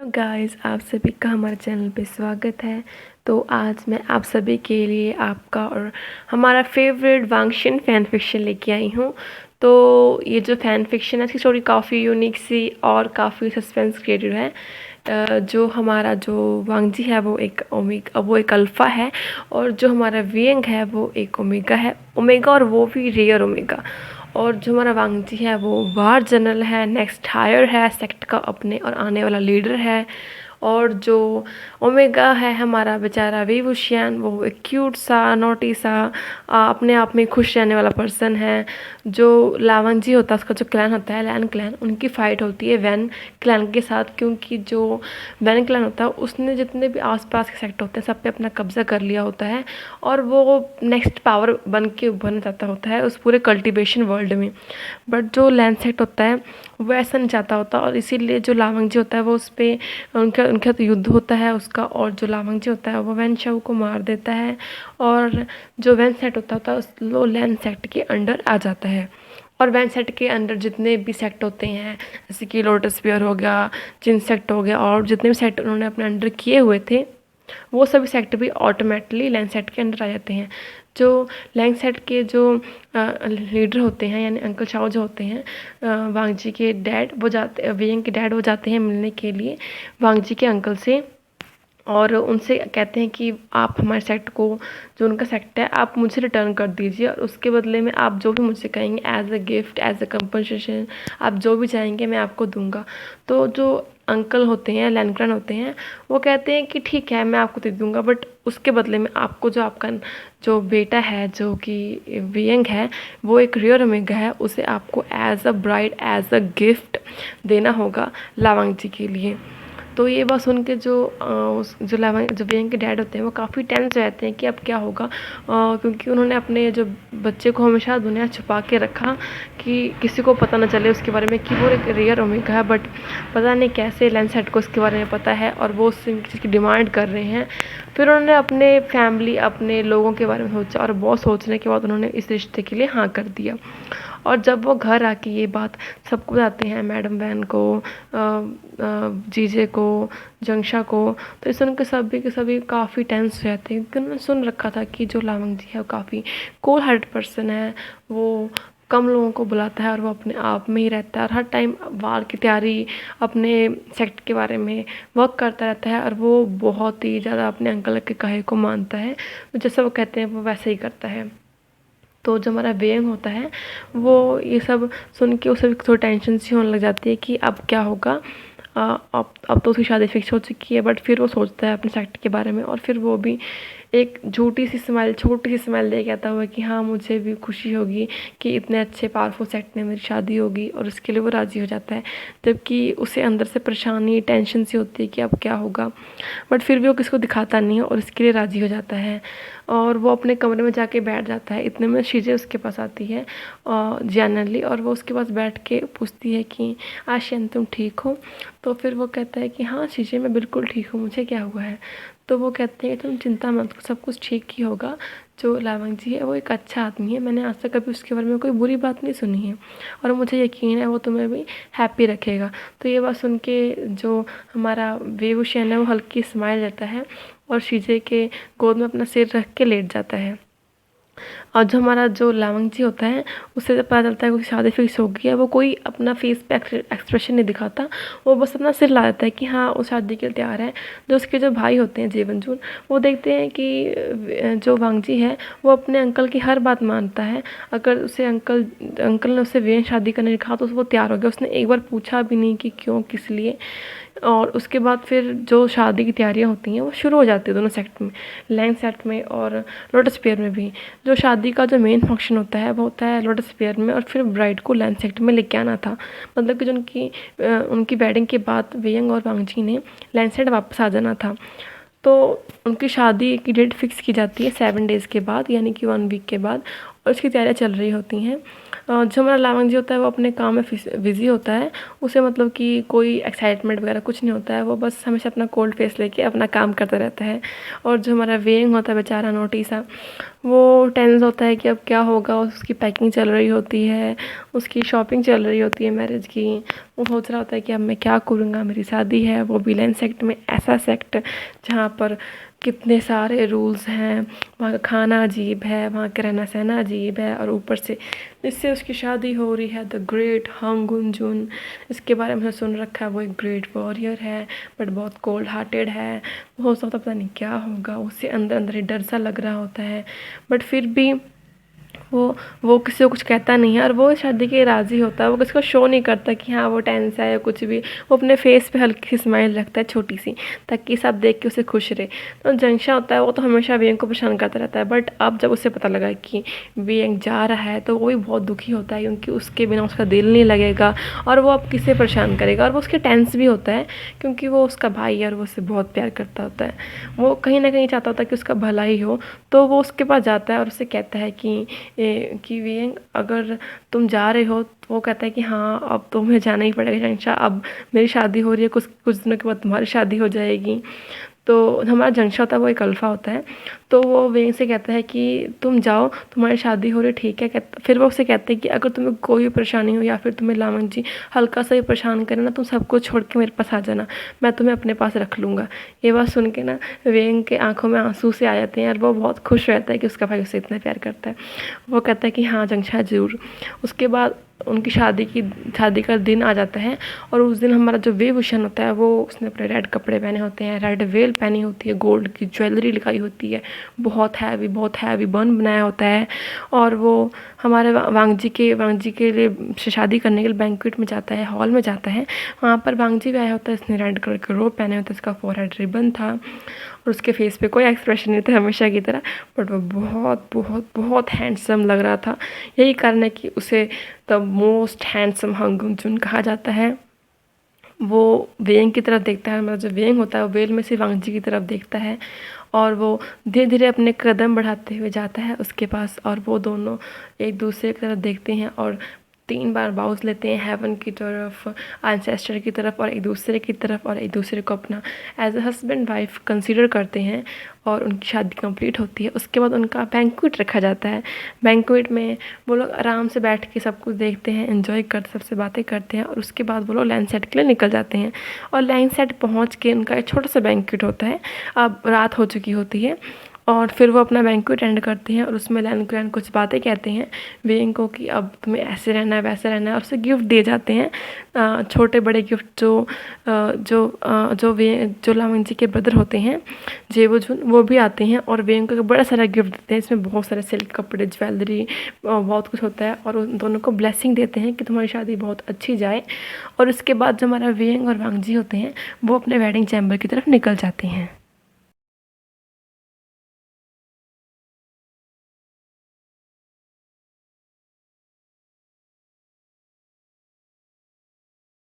Guys, आप सभी का हमारे चैनल पे स्वागत है। तो आज मैं आप सभी के लिए आपका और हमारा फेवरेट वांगशिन फ़ैन फ़िक्शन लेके आई हूँ। तो ये जो फ़ैन फ़िक्शन है इसकी स्टोरी काफ़ी यूनिक सी और काफ़ी सस्पेंस क्रिएटेड है। जो हमारा जो वांगजी है वो एक अल्फ़ा है और जो हमारा वियंग है वो एक ओमेगा है। ओमेगा और वो भी रेयर ओमेगा। और जो हमारा वांगजी है वो वार जनरल है, नेक्स्ट हायर है, सेक्ट का अपने और आने वाला लीडर है। और जो ओमेगा है हमारा बेचारा वीवुशियन, वो एक क्यूट सा नोटी सा अपने आप में खुश रहने वाला पर्सन है। जो लावंगजी होता है उसका जो क्लैन होता है लैन क्लैन, उनकी फ़ाइट होती है वैन क्लैन के साथ, क्योंकि जो वैन क्लैन होता है उसने जितने भी आसपास के सेक्टर होते हैं सब पे अपना कब्जा कर लिया होता है और वो नेक्स्ट पावर बन के उभरना चाहता होता है उस पूरे कल्टीवेशन वर्ल्ड में। बट जो लैंड सेट होता है वो ऐसा नहीं चाहता होता और इसीलिए जो लावंगजी होता है वो उस पर उनका उनका तो युद्ध होता है उसका, और जो लावंगजी होता है वो वैन शाओ को मार देता है और जो वैन सेट होता है वो लैंड सेट के अंडर आ जाता है। और वैन सेट के अंदर जितने भी सेक्ट होते हैं जैसे कि लोटस पेयर हो गया, जिन सेक्ट हो गया, और जितने भी सेक्ट उन्होंने अपने अंडर किए हुए थे वो सभी सेक्टर भी ऑटोमेटिकली लैंड सेट के अंदर आ जाते हैं। जो लैंड सेट के जो लीडर होते हैं यानी अंकल चाओ जो होते हैं, वांगजी के डैड वो जाते वियंग के डैड वो जाते हैं मिलने के लिए वांगजी के अंकल से और उनसे कहते हैं कि आप हमारे सेक्ट को, जो उनका सेक्ट है, आप मुझे रिटर्न कर दीजिए और उसके बदले में आप जो भी मुझसे कहेंगे as a gift, as a compensation, आप जो भी चाहेंगे मैं आपको दूंगा। तो जो अंकल होते हैं लैंडग्रैंड होते हैं वो कहते हैं कि ठीक है मैं आपको दे दूंगा, बट उसके बदले में आपको जो आपका जो बेटा है जो कि वियंग है वो एक रियर ओमेगा है, उसे आपको as a bride, as a gift देना होगा लावांग जी के लिए। तो ये बात सुन के जो वियंग के डैड होते हैं वो काफ़ी टेंस रहते हैं कि अब क्या होगा, क्योंकि उन्होंने अपने जो बच्चे को हमेशा दुनिया छुपा के रखा कि किसी को पता ना चले उसके बारे में कि वो एक रियर ओमेगा है। बट पता नहीं कैसे लैंडसेट को उसके बारे में पता है और वो उस चीज़ की डिमांड कर रहे हैं। फिर उन्होंने अपने फैमिली, अपने लोगों के बारे में सोचा और बहुत सोचने के बाद उन्होंने इस रिश्ते के लिए हाँ कर दिया। और जब वो घर आके ये बात सबको बताते हैं, मैडम वैन को, जीजे को, जंगशा को, तो इस सुन के सभी काफ़ी टेंस हो जाते हैं क्योंकि उन्होंने सुन रखा था कि जो लावंग जी है वो काफ़ी कोल्ड हार्टेड पर्सन है। वो कम लोगों को बुलाता है और वो अपने आप में ही रहता है और हर टाइम वार की तैयारी, अपने सेक्ट के बारे में वर्क करता रहता है और वो बहुत ही ज़्यादा अपने अंकल के कहे को मानता है, जैसा वो कहते हैं वो वैसे ही करता है। तो जो हमारा वेयंग होता है वो ये सब सुन के उसे भी थोड़ी टेंशन सी होने लग जाती है कि अब क्या होगा। अब तो उसकी शादी फिक्स हो चुकी है, बट फिर वो सोचता है अपने सेक्ट के बारे में और फिर वो भी एक झूठी सी स्माइल, छोटी सी स्माइल दे कहता हुआ कि हाँ मुझे भी खुशी होगी कि इतने अच्छे पावरफुल सेक्ट में मेरी शादी होगी, और उसके लिए वो राज़ी हो जाता है। जबकि उसे अंदर से परेशानी, टेंशन सी होती है कि अब क्या होगा, बट फिर भी वो किसी को दिखाता नहीं है और इसके लिए राज़ी हो जाता है। और वो अपने कमरे में जाके बैठ जाता है। इतने में शीजे उसके पास आती है जनरली, और वो उसके पास बैठ के पूछती है कि आशियान तुम ठीक हो? तो फिर वो कहता है कि हाँ शीजे मैं बिल्कुल ठीक हूँ, मुझे क्या हुआ है? तो वो कहते हैं तुम चिंता मत करो, सब कुछ ठीक ही होगा। जो लावंग जी है वो एक अच्छा आदमी है, मैंने आज तक कभी उसके बारे में कोई बुरी बात नहीं सुनी है और मुझे यकीन है वो तुम्हें भी हैप्पी रखेगा। तो ये बात सुन के जो हमारा वेवुशियन है वो हल्की स्माइल देता है और शीजे के गोद में अपना सिर रख के लेट जाता है। और जो हमारा जो लावंग जी होता है उससे जब पता चलता है कि उसकी शादी फिक्स हो गई है, वो कोई अपना फेस पे एक्सप्रेशन नहीं दिखाता, वो बस अपना सिर ला देता है कि हाँ वो शादी के लिए तैयार है। जो उसके जो भाई होते हैं जेवनजून, वो देखते हैं कि जो वांगजी है वो अपने अंकल की हर बात मानता है। अगर उसे अंकल ने उसे वेन शादी करने ने कहा तो वो तैयार हो गया, उसने एक बार पूछा भी नहीं कि क्यों, किस लिए। और उसके बाद फिर जो शादी की तैयारियां होती हैं वो शुरू हो जाती है दोनों सेक्ट में, लैंग सेक्ट में और लोटस पेयर में भी। जो शादी का जो मेन फंक्शन होता है वो होता है लोटस पेयर में और फिर ब्राइड को लैंड सेक्ट में लेके आना था। मतलब कि जो उनकी वेडिंग के बाद वेयंग और वांगजी ने लैंड सेक्ट वापस आ जाना था। तो उनकी शादी की डेट फिक्स की जाती है 7 डेज़ के बाद, यानी कि 1 वीक के बाद। और उसकी तैयारियाँ चल रही होती हैं। जो हमारा लावंग जी होता है वो अपने काम में बिज़ी होता है, उसे मतलब कि कोई एक्साइटमेंट वगैरह कुछ नहीं होता है, वो बस हमेशा अपना कोल्ड फेस लेके अपना काम करता रहता है। और जो हमारा वेइंग होता है बेचारा नोटी सा, वो टेंस होता है कि अब क्या होगा, उसकी पैकिंग चल रही होती है, उसकी शॉपिंग चल रही होती है मैरिज की। वो सोच रहा होता है कि अब मैं क्या करूँगा, मेरी शादी है, वो भी लैंड सेक्ट में, ऐसा सेक्ट जहाँ पर कितने सारे रूल्स हैं, वहाँ का खाना अजीब है, वहाँ का रहना सहना अजीब है, और ऊपर से जिससे उसकी शादी हो रही है द ग्रेट हांग गुंजुन, इसके बारे में सुन रखा है, वो एक ग्रेट वॉरियर है बट बहुत कोल्ड हार्टेड है। वो सोचता पता नहीं क्या होगा, उससे अंदर अंदर ही डर सा लग रहा होता है, बट फिर भी वो किसी को कुछ कहता नहीं है, और वो शादी के राज़ी होता है। वो किसी को शो नहीं करता कि हाँ वो टेंस है या कुछ भी। वो अपने फेस पे हल्की सी स्माइल रखता है छोटी सी, ताकि सब देख के उसे खुश रहे। तो जंशा होता है वो तो हमेशा वियंग को परेशान करता रहता है, बट अब जब उसे पता लगा कि वियंग जा रहा है तो वो भी बहुत दुखी होता है, क्योंकि उसके बिना उसका दिल नहीं लगेगा और वो अब किसे परेशान करेगा। और वो उसके टेंस भी होता है, क्योंकि वो उसका भाई है और वो उससे बहुत प्यार करता होता है। वो कहीं ना कहीं चाहता होता है कि उसका भला ही हो। तो वो उसके पास जाता है और उससे कहता है कि वियंग अगर तुम जा रहे हो, तो वो कहता है कि हाँ अब तुम्हें जाना ही पड़ेगा जंशा, अब मेरी शादी हो रही है, कुछ कुछ दिनों के बाद तुम्हारी शादी हो जाएगी। तो हमारा जंशा होता है वो एक अल्फ़ा होता है, तो वो वियंग से कहता है कि तुम जाओ, तुम्हारी शादी हो रही है, ठीक है। फिर वो उससे कहते हैं कि अगर तुम्हें कोई भी परेशानी हो या फिर तुम्हें लावंग जी हल्का सा ही परेशान करे ना, तुम सबको छोड़ के मेरे पास आ जाना, मैं तुम्हें अपने पास रख लूँगा। ये बात सुन के ना वियंग के आंखों में आंसू से आ जाते हैं, और वो बहुत खुश रहता है कि उसका भाई उससे इतना प्यार करता है। वो कहता है कि हाँ जंशा ज़रूर। उसके बाद उनकी शादी का दिन आ जाता है, और उस दिन हमारा जो वेभूषण होता है, वो उसने अपने रेड कपड़े पहने होते हैं, रेड वेल पहनी होती है, गोल्ड की ज्वेलरी लगाई होती है, बहुत हैवी बन बनाया होता है। और वो हमारे वांग जी के लिए शादी करने के लिए बैंक्वेट में जाता है, हॉल में जाता है। वहाँ पर वांग जी भी आया होता है, उसने रेड कलर के रोब पहने होते हैं, उसका फोरहेड रिबन था, और उसके फेस पे कोई एक्सप्रेशन नहीं था हमेशा की तरह, बट वो बहुत बहुत बहुत हैंडसम लग रहा था। यही कारण है कि उसे द मोस्ट हैंडसम हांग गुंजुन कहा जाता है। वो वेइंग की तरफ देखता है, मतलब जो वेइंग होता है वो वेल में से वांग जी की तरफ देखता है, और वो धीरे धीरे अपने कदम बढ़ाते हुए जाता है उसके पास, और वो दोनों एक दूसरे की तरफ देखते हैं और 3 बार बाउज लेते हैं, हेवन की तरफ, एंसेस्टर की तरफ, और एक दूसरे की तरफ, और एक दूसरे को अपना as a husband wife consider करते हैं, और उनकी शादी कंप्लीट होती है। उसके बाद उनका बैंक्वेट रखा जाता है। बैंक्वेट में वो लोग आराम से बैठ के सब कुछ देखते हैं, एंजॉय करते, सबसे बातें करते हैं, और उसके बाद वो लोग लैंड सेट के लिए निकल जाते हैं। और लैंड सेट पहुँच के उनका एक छोटा सा बैंक्वेट होता है, अब रात हो चुकी होती है, और फिर वो अपना बैंक्वेट एंड करते हैं, और उसमें लैंड कुछ बातें कहते हैं वियंग को कि अब तुम्हें ऐसे रहना है, वैसे रहना है, और उसे गिफ्ट दिए जाते हैं, छोटे बड़े गिफ्ट जो लावंग जी के ब्रदर होते हैं जेवोजुन, वो भी आते हैं और वियंग को बड़ा सारा गिफ्ट देते हैं। इसमें बहुत सारे सिल्क कपड़े, ज्वेलरी, बहुत कुछ होता है, और उन दोनों को ब्लेसिंग देते हैं कि तुम्हारी शादी बहुत अच्छी जाए। और उसके बाद जो हमारा वियंग और वांग जी होते हैं वो अपने वेडिंग चैम्बर की तरफ निकल जाते हैं।